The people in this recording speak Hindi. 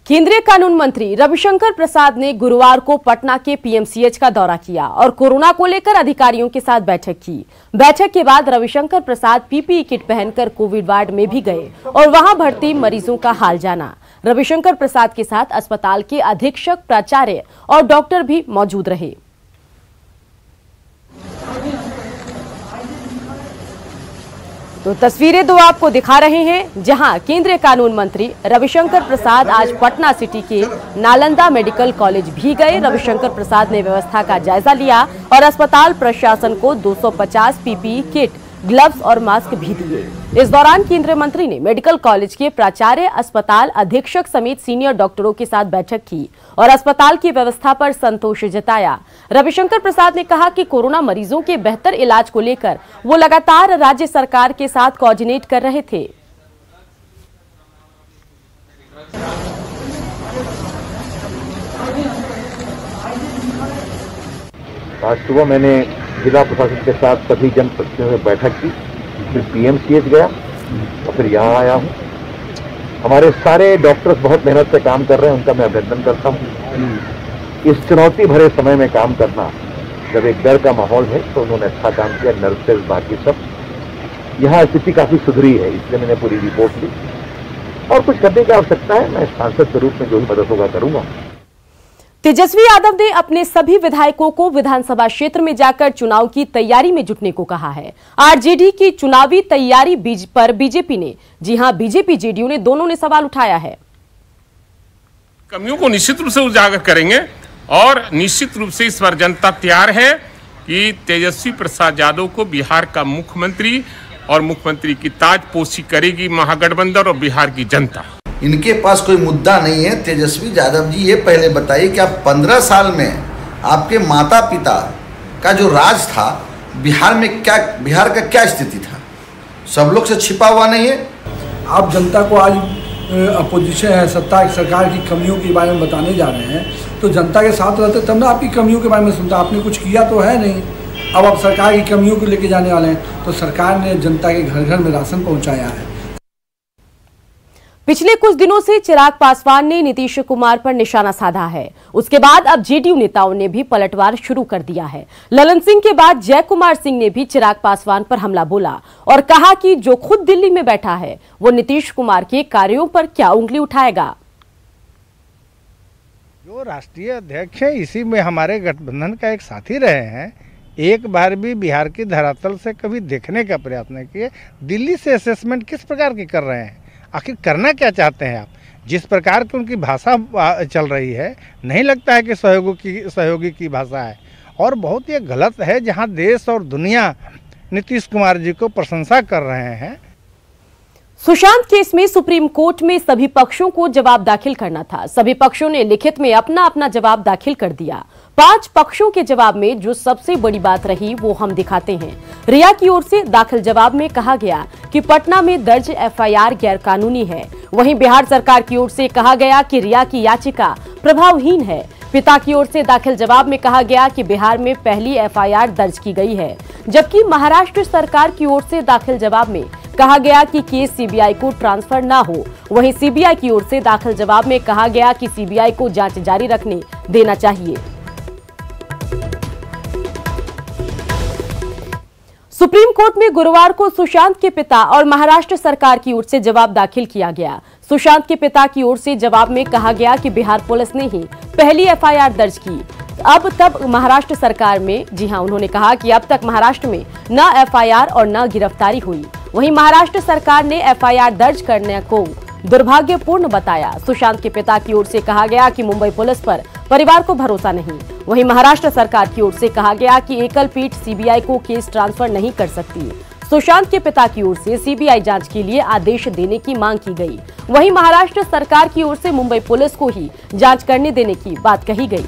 केंद्रीय कानून मंत्री रविशंकर प्रसाद ने गुरुवार को पटना के पीएमसीएच का दौरा किया और कोरोना को लेकर अधिकारियों के साथ बैठक की। बैठक के बाद रविशंकर प्रसाद पीपीई किट पहनकर कोविड वार्ड में भी गए और वहां भर्ती मरीजों का हाल जाना। रविशंकर प्रसाद के साथ अस्पताल के अधीक्षक, प्राचार्य और डॉक्टर भी मौजूद रहे। तो तस्वीरें दो आपको दिखा रहे हैं, जहां केंद्रीय कानून मंत्री रविशंकर प्रसाद आज पटना सिटी के नालंदा मेडिकल कॉलेज भी गए। रविशंकर प्रसाद ने व्यवस्था का जायजा लिया और अस्पताल प्रशासन को 250 पीपीई किट, ग्लव्स और मास्क भी दिए। इस दौरान केंद्रीय मंत्री ने मेडिकल कॉलेज के प्राचार्य, अस्पताल अधीक्षक समेत सीनियर डॉक्टरों के साथ बैठक की और अस्पताल की व्यवस्था पर संतोष जताया। रविशंकर प्रसाद ने कहा कि कोरोना मरीजों के बेहतर इलाज को लेकर वो लगातार राज्य सरकार के साथ कोऑर्डिनेट कर रहे थे। आज सुबह मैंने जिला प्रशासन के साथ सभी जनप्रतिनिधियों से बैठक की, फिर पीएमसीएच गया और फिर यहाँ आया हूँ। हमारे सारे डॉक्टर्स बहुत मेहनत से काम कर रहे हैं, उनका मैं अभिनंदन करता हूँ। इस चुनौती भरे समय में काम करना, जब एक डर का माहौल है, तो उन्होंने अच्छा काम किया। नर्सेज, बाकी सब, यहाँ स्थिति काफी सुधरी है, इसलिए मैंने पूरी रिपोर्ट ली और कुछ करने की आवश्यकता है। मैं सांसद के रूप में जो भी मदद होगा करूंगा। तेजस्वी यादव ने अपने सभी विधायकों को विधानसभा क्षेत्र में जाकर चुनाव की तैयारी में जुटने को कहा है। आरजेडी की चुनावी तैयारी पर बीजेपी ने, जी हां, बीजेपी जेडीयू ने, दोनों ने सवाल उठाया है। कमियों को निश्चित रूप से उजागर करेंगे और निश्चित रूप से इस बार जनता तैयार है कि तेजस्वी प्रसाद यादव को बिहार का मुख्यमंत्री और मुख्यमंत्री की ताजपोशी करेगी महागठबंधन और बिहार की जनता। इनके पास कोई मुद्दा नहीं है। तेजस्वी यादव जी, ये पहले बताइए कि आप 15 साल में आपके माता पिता का जो राज था बिहार में, बिहार का क्या स्थिति था? सब लोग से छिपा हुआ नहीं है। आप जनता को आज अपोजिशन है, सत्ता सरकार की कमियों के बारे में बताने जा रहे हैं, तो जनता के साथ रहते तब ना आपकी कमियों के बारे में सुनता। आपने कुछ किया तो है नहीं, अब आप सरकार की कमियों को लेके जाने वाले हैं। तो सरकार ने जनता के घर घर में राशन पहुँचाया है। पिछले कुछ दिनों से चिराग पासवान ने नीतीश कुमार पर निशाना साधा है। उसके बाद अब जेडीयू नेताओं ने भी पलटवार शुरू कर दिया है। ललन सिंह के बाद जय कुमार सिंह ने भी चिराग पासवान पर हमला बोला और कहा कि जो खुद दिल्ली में बैठा है वो नीतीश कुमार के कार्यों पर क्या उंगली उठाएगा। जो राष्ट्रीय अध्यक्ष है, इसी में हमारे गठबंधन का एक साथी रहे हैं, एक बार भी बिहार की धरातल से कभी देखने का प्रयास नहीं किए। दिल्ली से असेसमेंट किस प्रकार की कर रहे हैं? आखिर करना क्या चाहते हैं आप? जिस प्रकार की उनकी भाषा चल रही है, नहीं लगता है कि सहयोगी की भाषा है और बहुत ये गलत है। जहां देश और दुनिया नीतीश कुमार जी को प्रशंसा कर रहे हैं। सुशांत केस में सुप्रीम कोर्ट में सभी पक्षों को जवाब दाखिल करना था। सभी पक्षों ने लिखित में अपना अपना जवाब दाखिल कर दिया। 5 पक्षों के जवाब में जो सबसे बड़ी बात रही वो हम दिखाते हैं। रिया की ओर से दाखिल जवाब में कहा गया कि पटना में दर्ज एफआईआर गैरकानूनी है। वहीं बिहार सरकार की ओर से कहा गया कि रिया की याचिका प्रभावहीन है। पिता की ओर से दाखिल जवाब में कहा गया कि बिहार में पहली एफआईआर दर्ज की गई है। जबकि महाराष्ट्र सरकार की ओर से दाखिल जवाब में कहा गया कि केस सीबीआई को ट्रांसफर ना हो। वहीं सीबीआई की ओर से दाखिल जवाब में कहा गया कि सीबीआई को जांच जारी रखने देना चाहिए। सुप्रीम कोर्ट में गुरुवार को सुशांत के पिता और महाराष्ट्र सरकार की ओर से जवाब दाखिल किया गया। सुशांत के पिता की ओर से जवाब में कहा गया कि बिहार पुलिस ने ही पहली एफआईआर दर्ज की। अब तक महाराष्ट्र सरकार में, जी हां, उन्होंने कहा कि अब तक महाराष्ट्र में न एफआईआर और न गिरफ्तारी हुई। वहीं महाराष्ट्र सरकार ने एफआईआर दर्ज करने को दुर्भाग्यपूर्ण बताया। सुशांत के पिता की ओर से कहा गया कि मुंबई पुलिस पर परिवार को भरोसा नहीं। वहीं महाराष्ट्र सरकार की ओर से कहा गया कि एकल पीठ सीबीआई को केस ट्रांसफर नहीं कर सकती। सुशांत के पिता की ओर से सीबीआई जांच के लिए आदेश देने की मांग की गई। वहीं महाराष्ट्र सरकार की ओर से मुंबई पुलिस को ही जांच करने देने की बात कही गई।